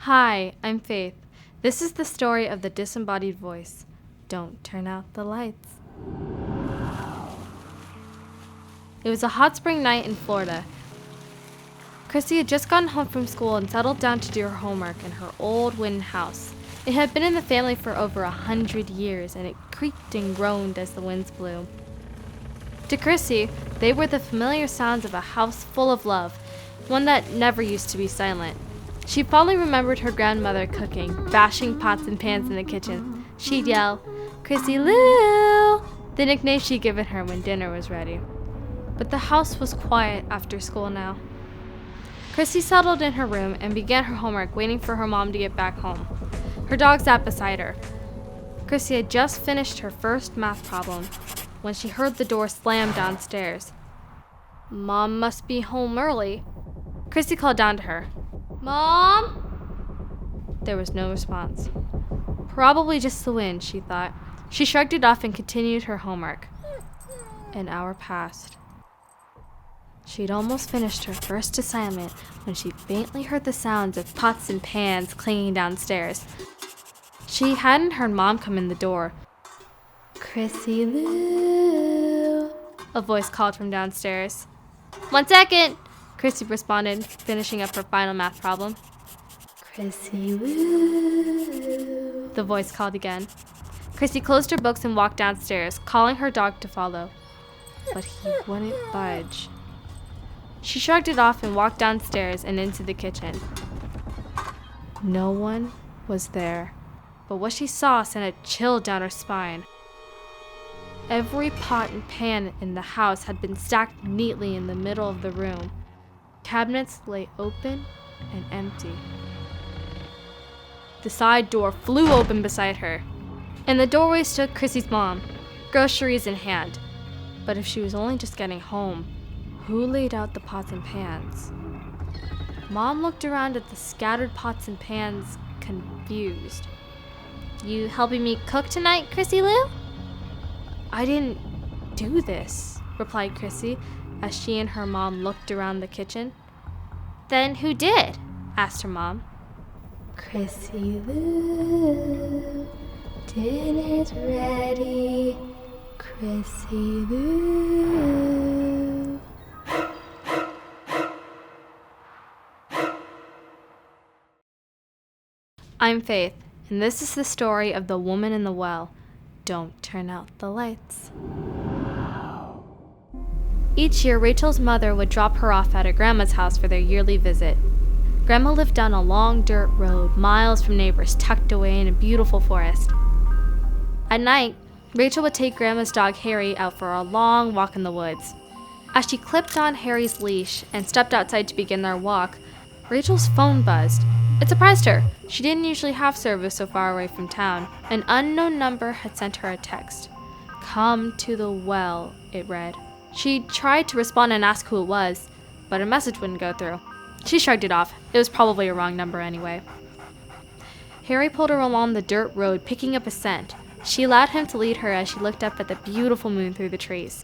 Hi, I'm Faith. This is the story of the disembodied voice. Don't turn out the lights. It was a hot spring night in Florida. Chrissy had just gotten home from school and settled down to do her homework in her old wooden house. It had been in the family for over 100 years, and it creaked and groaned as the winds blew. To Chrissy, they were the familiar sounds of a house full of love, one that never used to be silent. She fondly remembered her grandmother cooking, bashing pots and pans in the kitchen. She'd yell, "Chrissy Lou!" the nickname she'd given her when dinner was ready. But the house was quiet after school now. Chrissy settled in her room and began her homework, waiting for her mom to get back home. Her dog sat beside her. Chrissy had just finished her first math problem when she heard the door slam downstairs. Mom must be home early. Chrissy called down to her. "Mom?" There was no response. Probably just the wind, she thought. She shrugged it off and continued her homework. An hour passed. She'd almost finished her first assignment when she faintly heard the sounds of pots and pans clanging downstairs. She hadn't heard Mom come in the door. "Chrissy Lou," a voice called from downstairs. "1 second," Chrissy responded, finishing up her final math problem. "Chrissy Lou," the voice called again. Chrissy closed her books and walked downstairs, calling her dog to follow. But he wouldn't budge. She shrugged it off and walked downstairs and into the kitchen. No one was there, but what she saw sent a chill down her spine. Every pot and pan in the house had been stacked neatly in the middle of the room. Cabinets lay open and empty. The side door flew open beside her. In the doorway stood Chrissy's mom, groceries in hand. But if she was only just getting home, who laid out the pots and pans? Mom looked around at the scattered pots and pans, confused. "You helping me cook tonight, Chrissy Lou?" "I didn't do this," replied Chrissy as she and her mom looked around the kitchen. "Then who did?" asked her mom. "Chrissy Lou, dinner's ready. Chrissy Lou." I'm Faith, and this is the story of the woman in the well. Don't turn out the lights. Each year, Rachel's mother would drop her off at her grandma's house for their yearly visit. Grandma lived down a long dirt road, miles from neighbors, tucked away in a beautiful forest. At night, Rachel would take Grandma's dog Harry out for a long walk in the woods. As she clipped on Harry's leash and stepped outside to begin their walk, Rachel's phone buzzed. It surprised her. She didn't usually have service so far away from town. An unknown number had sent her a text. "Come to the well," it read. She tried to respond and ask who it was, but her message wouldn't go through. She shrugged it off. It was probably a wrong number anyway. Harry pulled her along the dirt road, picking up a scent. She allowed him to lead her as she looked up at the beautiful moon through the trees.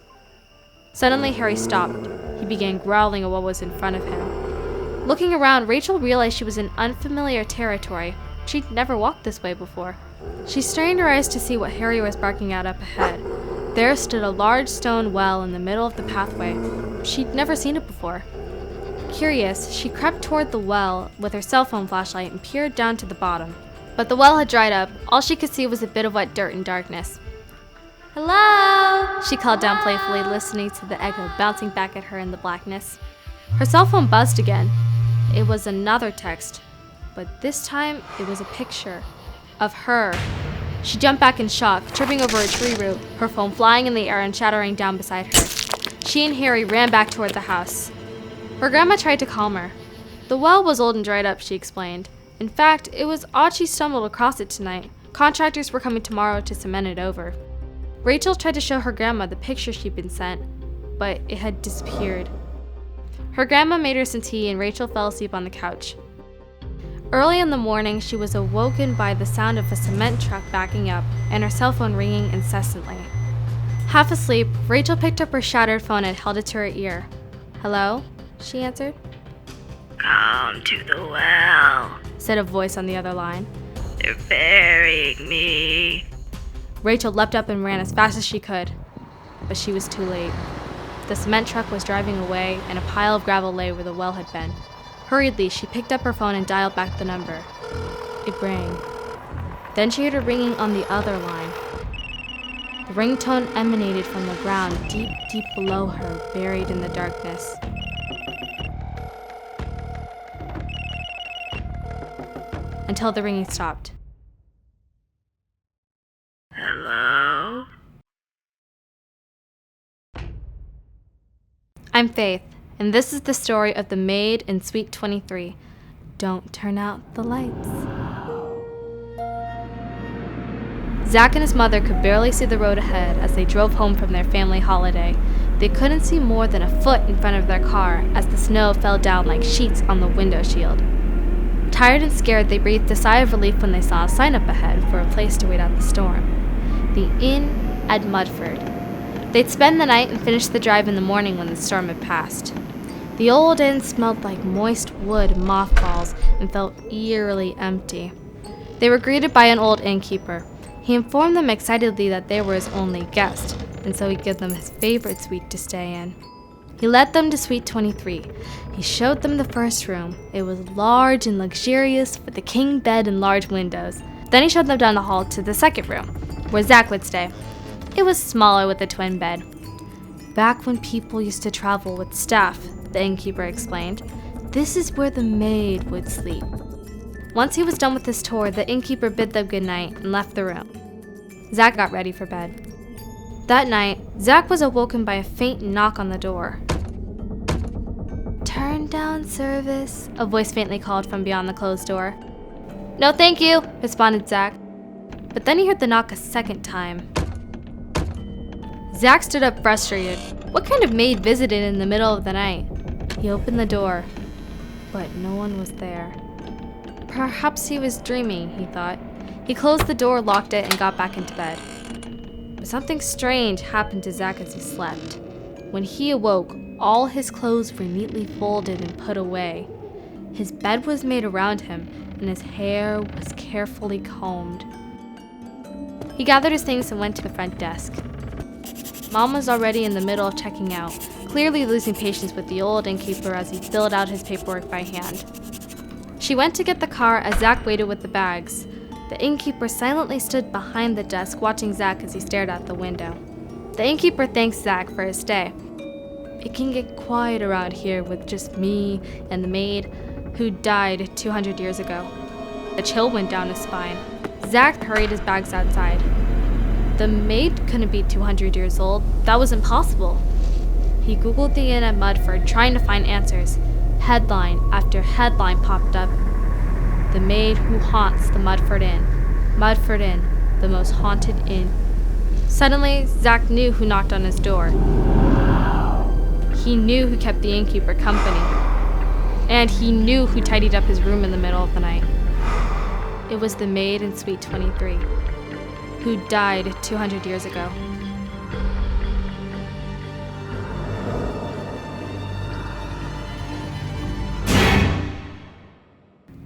Suddenly, Harry stopped. He began growling at what was in front of him. Looking around, Rachel realized she was in unfamiliar territory. She'd never walked this way before. She strained her eyes to see what Harry was barking at up ahead. There stood a large stone well in the middle of the pathway. She'd never seen it before. Curious, she crept toward the well with her cell phone flashlight and peered down to the bottom. But the well had dried up. All she could see was a bit of wet dirt and darkness. "Hello?" she called down playfully, listening to the echo bouncing back at her in the blackness. Her cell phone buzzed again. It was another text, but this time it was a picture of her. She jumped back in shock, tripping over a tree root, her phone flying in the air and shattering down beside her. She and Harry ran back toward the house. Her grandma tried to calm her. The well was old and dried up, she explained. In fact, it was odd she stumbled across it tonight. Contractors were coming tomorrow to cement it over. Rachel tried to show her grandma the picture she'd been sent, but it had disappeared. Her grandma made her some tea and Rachel fell asleep on the couch. Early in the morning, she was awoken by the sound of a cement truck backing up and her cell phone ringing incessantly. Half asleep, Rachel picked up her shattered phone and held it to her ear. "Hello?" she answered. "Come to the well," said a voice on the other line. "They're burying me." Rachel leapt up and ran as fast as she could, but she was too late. The cement truck was driving away, and a pile of gravel lay where the well had been. Hurriedly, she picked up her phone and dialed back the number. It rang. Then she heard a ringing on the other line. The ringtone emanated from the ground deep, deep below her, buried in the darkness. Until the ringing stopped. "Hello?" I'm Faith, and this is the story of the maid in Suite 23. Don't turn out the lights. Zach and his mother could barely see the road ahead as they drove home from their family holiday. They couldn't see more than a foot in front of their car as the snow fell down like sheets on the window shield. Tired and scared, they breathed a sigh of relief when they saw a sign up ahead for a place to wait out the storm. The Inn at Mudford. They'd spend the night and finish the drive in the morning when the storm had passed. The old inn smelled like moist wood and mothballs and felt eerily empty. They were greeted by an old innkeeper. He informed them excitedly that they were his only guest, and so he'd give them his favorite suite to stay in. He led them to Suite 23. He showed them the first room. It was large and luxurious, with a king bed and large windows. Then he showed them down the hall to the second room, where Zach would stay. It was smaller with a twin bed. Back when people used to travel with staff, the innkeeper explained, this is where the maid would sleep. Once he was done with his tour, the innkeeper bid them goodnight and left the room. Zach got ready for bed. That night, Zach was awoken by a faint knock on the door. Turn down service, a voice faintly called from beyond the closed door. No, thank you, responded Zach. But then he heard the knock a second time. Zach stood up frustrated. What kind of maid visited in the middle of the night? He opened the door, but no one was there. Perhaps he was dreaming, he thought. He closed the door, locked it, and got back into bed. But something strange happened to Zach as he slept. When he awoke, all his clothes were neatly folded and put away. His bed was made around him, and his hair was carefully combed. He gathered his things and went to the front desk. Mom was already in the middle of checking out, clearly losing patience with the old innkeeper as he filled out his paperwork by hand. She went to get the car as Zach waited with the bags. The innkeeper silently stood behind the desk, watching Zach as he stared out the window. The innkeeper thanked Zach for his stay. It can get quiet around here with just me and the maid, who died 200 years ago. A chill went down his spine. Zach hurried his bags outside. The maid couldn't be 200 years old. That was impossible. He Googled the inn at Mudford, trying to find answers. Headline after headline popped up. The maid who haunts the Mudford Inn. Mudford Inn, the most haunted inn. Suddenly, Zach knew who knocked on his door. He knew who kept the innkeeper company. And he knew who tidied up his room in the middle of the night. It was the maid in Suite 23, who died 200 years ago.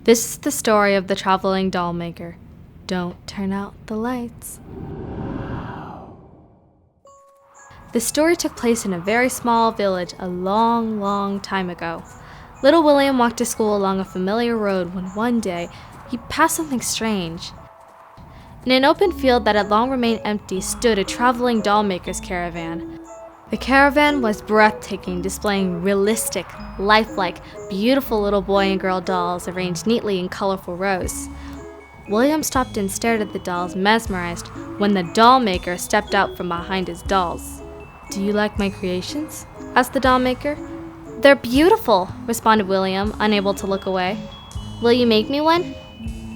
This is the story of the traveling doll maker. Don't turn out the lights. The story took place in a very small village a long, long time ago. Little William walked to school along a familiar road when one day he passed something strange. In an open field that had long remained empty stood a traveling doll maker's caravan. The caravan was breathtaking, displaying realistic, lifelike, beautiful little boy and girl dolls arranged neatly in colorful rows. William stopped and stared at the dolls, mesmerized, when the doll maker stepped out from behind his dolls. Do you like my creations? Asked the doll maker. They're beautiful, responded William, unable to look away. Will you make me one?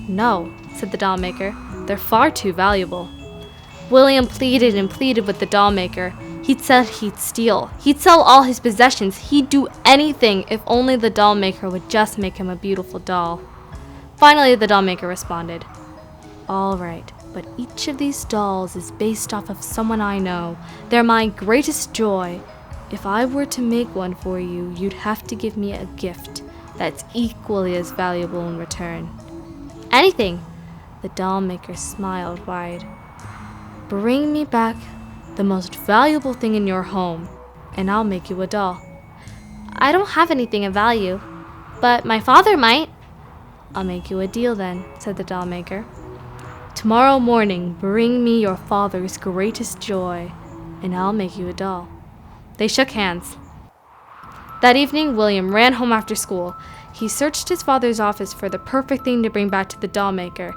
No, said the doll maker. They're far too valuable. William pleaded and pleaded with the doll maker. He'd said he'd steal. He'd sell all his possessions. He'd do anything if only the doll maker would just make him a beautiful doll. Finally, the doll maker responded. All right, but each of these dolls is based off of someone I know. They're my greatest joy. If I were to make one for you, you'd have to give me a gift that's equally as valuable in return. Anything. The doll maker smiled wide. Bring me back the most valuable thing in your home, and I'll make you a doll. I don't have anything of value, but my father might. I'll make you a deal then, said the doll maker. Tomorrow morning, bring me your father's greatest joy, and I'll make you a doll. They shook hands. That evening, William ran home after school. He searched his father's office for the perfect thing to bring back to the doll maker,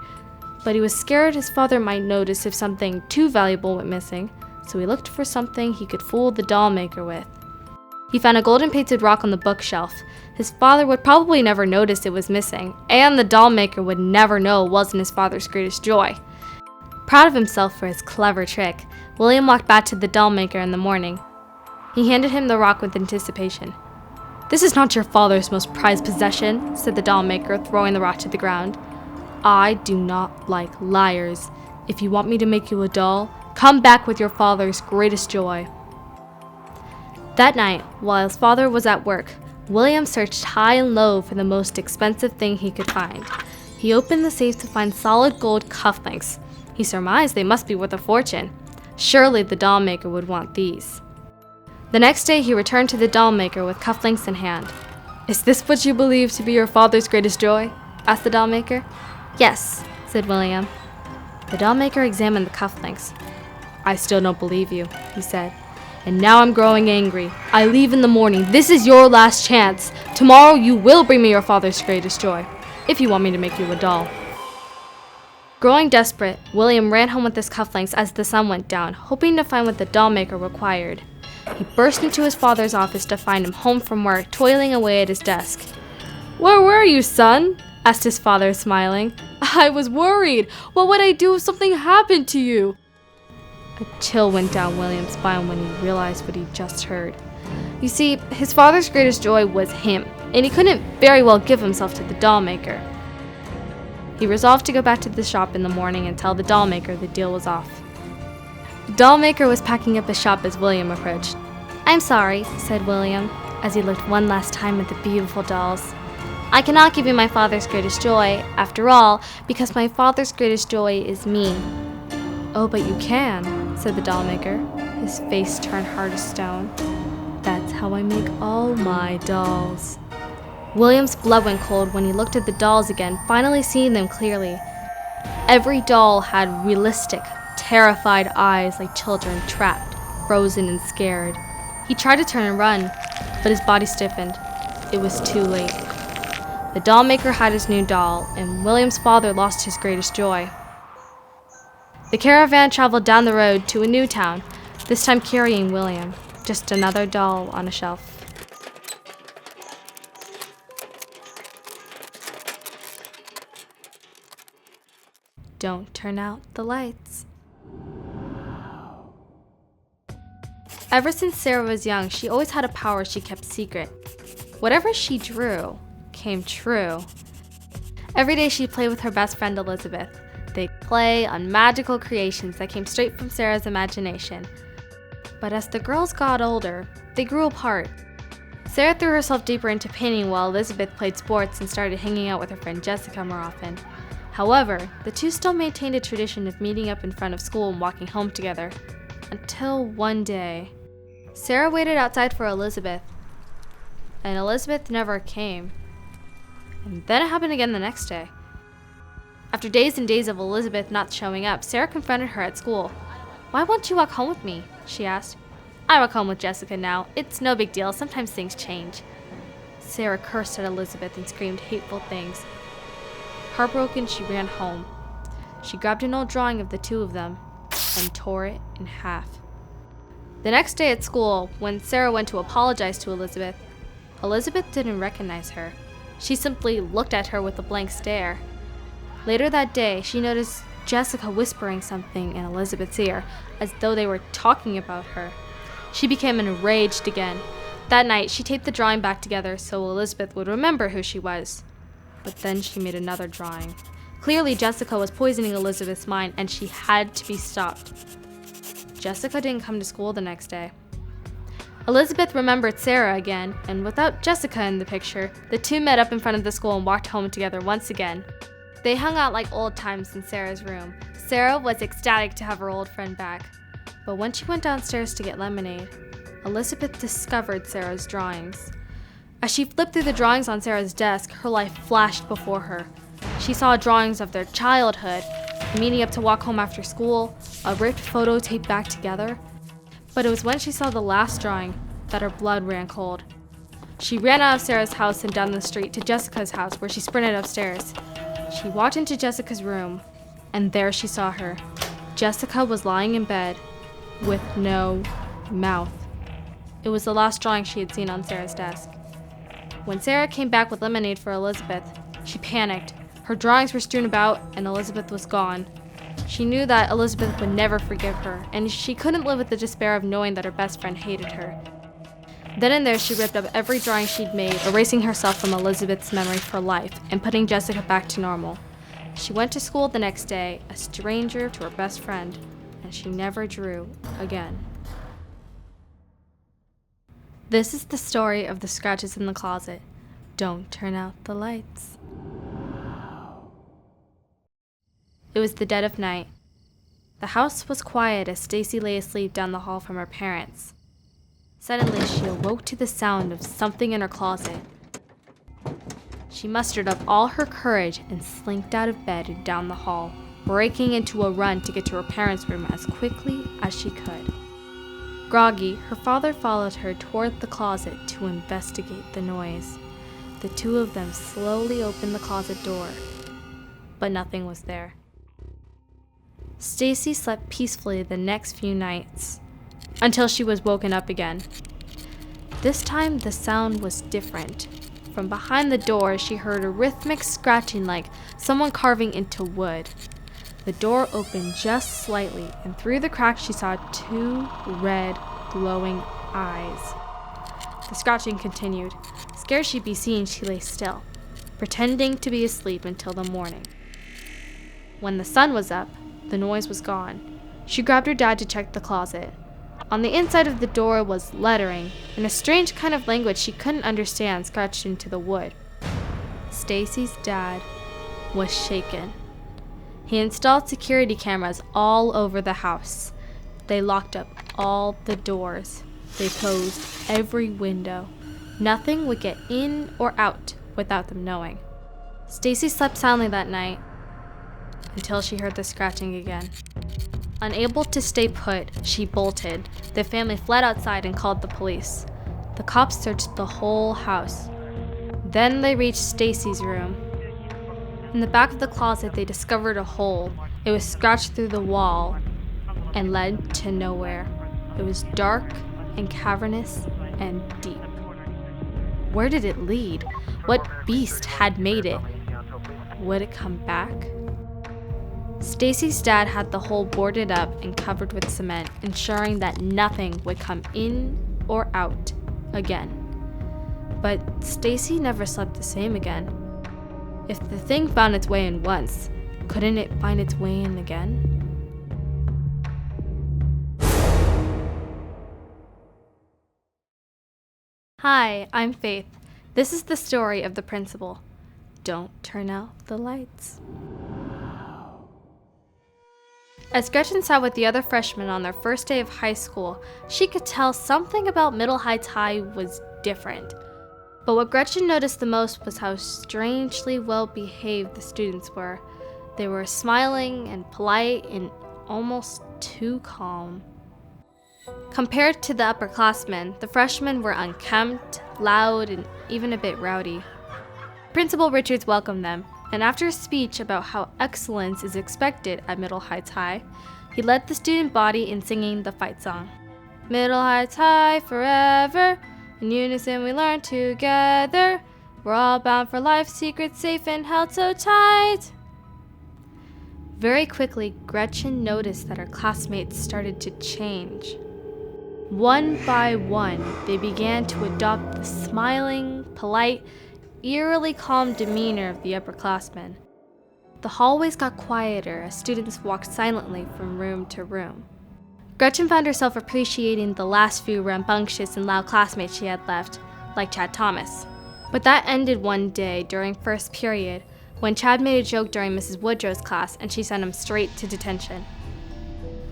but he was scared his father might notice if something too valuable went missing, so he looked for something he could fool the doll maker with. He found a golden painted rock on the bookshelf. His father would probably never notice it was missing, and the doll maker would never know it wasn't his father's greatest joy. Proud of himself for his clever trick, William walked back to the doll maker in the morning. He handed him the rock with anticipation. This is not your father's most prized possession, said the doll maker, throwing the rock to the ground. I do not like liars. If you want me to make you a doll, come back with your father's greatest joy. That night, while his father was at work, William searched high and low for the most expensive thing he could find. He opened the safe to find solid gold cufflinks. He surmised they must be worth a fortune. Surely the doll maker would want these. The next day he returned to the doll maker with cufflinks in hand. Is this what you believe to be your father's greatest joy? Asked the doll maker. Yes, said William. The doll maker examined the cufflinks. I still don't believe you, he said. And now I'm growing angry. I leave in the morning. This is your last chance. Tomorrow you will bring me your father's greatest joy, if you want me to make you a doll. Growing desperate, William ran home with his cufflinks as the sun went down, hoping to find what the doll maker required. He burst into his father's office to find him home from work, toiling away at his desk. Where were you, son? Asked his father, smiling. I was worried. What would I do if something happened to you? A chill went down William's spine when he realized what he'd just heard. You see, his father's greatest joy was him, and he couldn't very well give himself to the doll maker. He resolved to go back to the shop in the morning and tell the doll maker the deal was off. The doll maker was packing up his shop as William approached. I'm sorry, said William, as he looked one last time at the beautiful dolls. I cannot give you my father's greatest joy, after all, because my father's greatest joy is me. Oh, but you can, said the doll maker. His face turned hard as stone. That's how I make all my dolls. William's blood went cold when he looked at the dolls again, finally seeing them clearly. Every doll had realistic, terrified eyes like children trapped, frozen, and scared. He tried to turn and run, but his body stiffened. It was too late. The doll maker had his new doll, and William's father lost his greatest joy. The caravan traveled down the road to a new town, this time carrying William, just another doll on a shelf. Don't turn out the lights. Ever since Sarah was young, she always had a power she kept secret. Whatever she drew came true. Every day she'd play with her best friend Elizabeth. They'd play on magical creations that came straight from Sarah's imagination. But as the girls got older, they grew apart. Sarah threw herself deeper into painting while Elizabeth played sports and started hanging out with her friend Jessica more often. However, the two still maintained a tradition of meeting up in front of school and walking home together. Until one day, Sarah waited outside for Elizabeth, and Elizabeth never came. And then it happened again the next day. After days and days of Elizabeth not showing up, Sarah confronted her at school. Why won't you walk home with me? She asked. I walk home with Jessica now. It's no big deal. Sometimes things change. Sarah cursed at Elizabeth and screamed hateful things. Heartbroken, she ran home. She grabbed an old drawing of the two of them and tore it in half. The next day at school, when Sarah went to apologize to Elizabeth, Elizabeth didn't recognize her. She simply looked at her with a blank stare. Later that day, she noticed Jessica whispering something in Elizabeth's ear, as though they were talking about her. She became enraged again. That night, she taped the drawing back together so Elizabeth would remember who she was. But then she made another drawing. Clearly, Jessica was poisoning Elizabeth's mind, and she had to be stopped. Jessica didn't come to school the next day. Elizabeth remembered Sarah again, and without Jessica in the picture, the two met up in front of the school and walked home together once again. They hung out like old times in Sarah's room. Sarah was ecstatic to have her old friend back. But when she went downstairs to get lemonade, Elizabeth discovered Sarah's drawings. As she flipped through the drawings on Sarah's desk, her life flashed before her. She saw drawings of their childhood, meeting up to walk home after school, a ripped photo taped back together. But it was when she saw the last drawing that her blood ran cold. She ran out of Sarah's house and down the street to Jessica's house, where she sprinted upstairs. She walked into Jessica's room, and there she saw her. Jessica was lying in bed with no mouth. It was the last drawing she had seen on Sarah's desk. When Sarah came back with lemonade for Elizabeth, she panicked. Her drawings were strewn about, and Elizabeth was gone. She knew that Elizabeth would never forgive her, and she couldn't live with the despair of knowing that her best friend hated her. Then and there, she ripped up every drawing she'd made, erasing herself from Elizabeth's memory for life and putting Jessica back to normal. She went to school the next day, a stranger to her best friend, and she never drew again. This is the story of the scratches in the closet. Don't turn out the lights. It was the dead of night. The house was quiet as Stacy lay asleep down the hall from her parents. Suddenly, she awoke to the sound of something in her closet. She mustered up all her courage and slinked out of bed and down the hall, breaking into a run to get to her parents' room as quickly as she could. Groggy, her father followed her toward the closet to investigate the noise. The two of them slowly opened the closet door, but nothing was there. Stacy slept peacefully the next few nights, until she was woken up again. This time, the sound was different. From behind the door, she heard a rhythmic scratching like someone carving into wood. The door opened just slightly, and through the crack she saw two red, glowing eyes. The scratching continued. Scared she'd be seen, she lay still, pretending to be asleep until the morning. When the sun was up, the noise was gone. She grabbed her dad to check the closet. On the inside of the door was lettering, in a strange kind of language she couldn't understand, scratched into the wood. Stacy's dad was shaken. He installed security cameras all over the house. They locked up all the doors. They closed every window. Nothing would get in or out without them knowing. Stacy slept soundly that night until she heard the scratching again. Unable to stay put, she bolted. The family fled outside and called the police. The cops searched the whole house. Then they reached Stacy's room. In the back of the closet, they discovered a hole. It was scratched through the wall and led to nowhere. It was dark and cavernous and deep. Where did it lead? What beast had made it? Would it come back? Stacy's dad had the hole boarded up and covered with cement, ensuring that nothing would come in or out again. But Stacy never slept the same again. If the thing found its way in once, couldn't it find its way in again? Hi, I'm Faith. This is the story of the principal. Don't turn out the lights. As Gretchen sat with the other freshmen on their first day of high school, she could tell something about Middle Heights High was different. But what Gretchen noticed the most was how strangely well behaved the students were. They were smiling and polite and almost too calm. Compared to the upperclassmen, the freshmen were unkempt, loud, and even a bit rowdy. Principal Richards welcomed them, and after a speech about how excellence is expected at Middle Heights High, he led the student body in singing the fight song. Middle Heights High forever, in unison we learn together. We're all bound for life, secrets safe and held so tight. Very quickly, Gretchen noticed that her classmates started to change. One by one, they began to adopt the smiling, polite, eerily calm demeanor of the upperclassmen. The hallways got quieter as students walked silently from room to room. Gretchen found herself appreciating the last few rambunctious and loud classmates she had left, like Chad Thomas. But that ended one day during first period, when Chad made a joke during Mrs. Woodrow's class and she sent him straight to detention.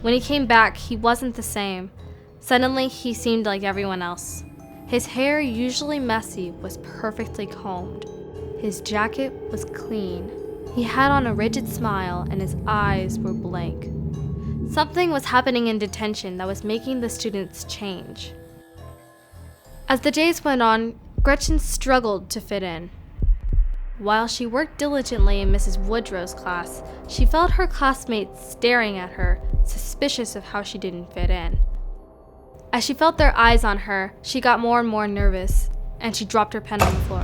When he came back, he wasn't the same. Suddenly, he seemed like everyone else. His hair, usually messy, was perfectly combed. His jacket was clean. He had on a rigid smile and his eyes were blank. Something was happening in detention that was making the students change. As the days went on, Gretchen struggled to fit in. While she worked diligently in Mrs. Woodrow's class, she felt her classmates staring at her, suspicious of how she didn't fit in. As she felt their eyes on her, she got more and more nervous, and she dropped her pen on the floor.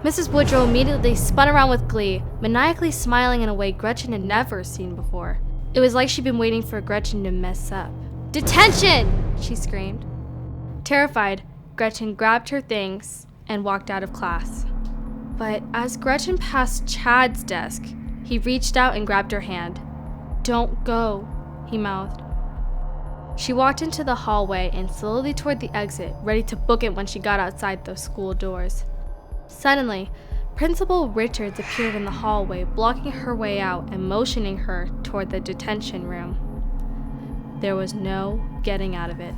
Mrs. Woodrow immediately spun around with glee, maniacally smiling in a way Gretchen had never seen before. It was like she'd been waiting for Gretchen to mess up. "Detention!" she screamed. Terrified, Gretchen grabbed her things and walked out of class. But as Gretchen passed Chad's desk, he reached out and grabbed her hand. "Don't go," he mouthed. She walked into the hallway and slowly toward the exit, ready to book it when she got outside those school doors. Suddenly, Principal Richards appeared in the hallway, blocking her way out and motioning her toward the detention room. There was no getting out of it.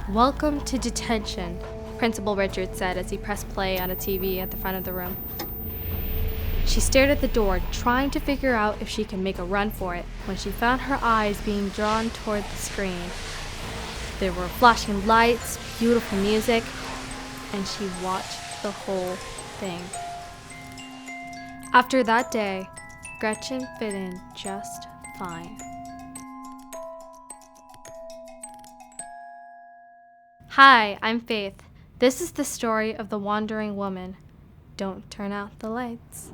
"Welcome to detention," Principal Richards said as he pressed play on a TV at the front of the room. She stared at the door, trying to figure out if she could make a run for it, when she found her eyes being drawn toward the screen. There were flashing lights, beautiful music, and she watched the whole thing. After that day, Gretchen fit in just fine. Hi, I'm Faith. This is the story of the wandering woman. Don't turn out the lights.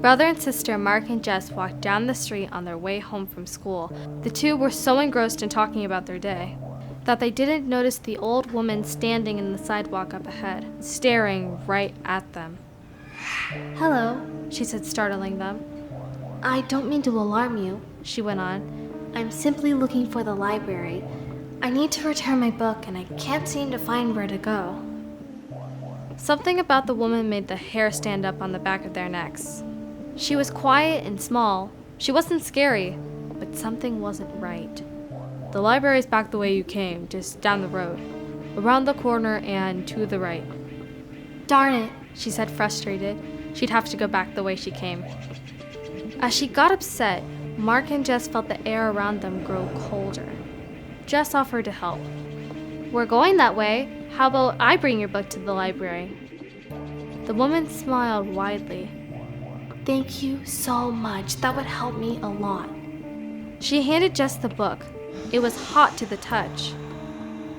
Brother and sister Mark and Jess walked down the street on their way home from school. The two were so engrossed in talking about their day that they didn't notice the old woman standing in the sidewalk up ahead, staring right at them. "Hello," she said, startling them. "I don't mean to alarm you," she went on. "I'm simply looking for the library. I need to return my book and I can't seem to find where to go." Something about the woman made the hair stand up on the back of their necks. She was quiet and small. She wasn't scary, but something wasn't right. "The library's back the way you came, just down the road, around the corner and to the right." "Darn it," she said, frustrated. She'd have to go back the way she came. As she got upset, Mark and Jess felt the air around them grow colder. Jess offered to help. "We're going that way. How about I bring your book to the library?" The woman smiled widely. "Thank you so much. That would help me a lot." She handed Jess the book. It was hot to the touch.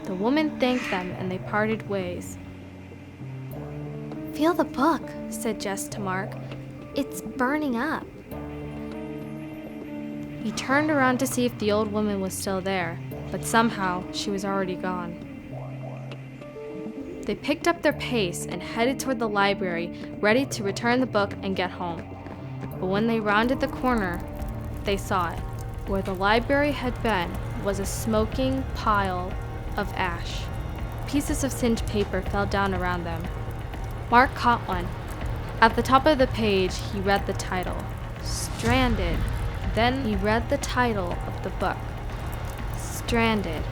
The woman thanked them and they parted ways. "Feel the book," said Jess to Mark. "It's burning up." He turned around to see if the old woman was still there, but somehow she was already gone. They picked up their pace and headed toward the library, ready to return the book and get home. But when they rounded the corner, they saw it. Where the library had been was a smoking pile of ash. Pieces of singed paper fell down around them. Mark caught one. At the top of the page, he read the title, "Stranded." Then he read the title of the book, "Stranded."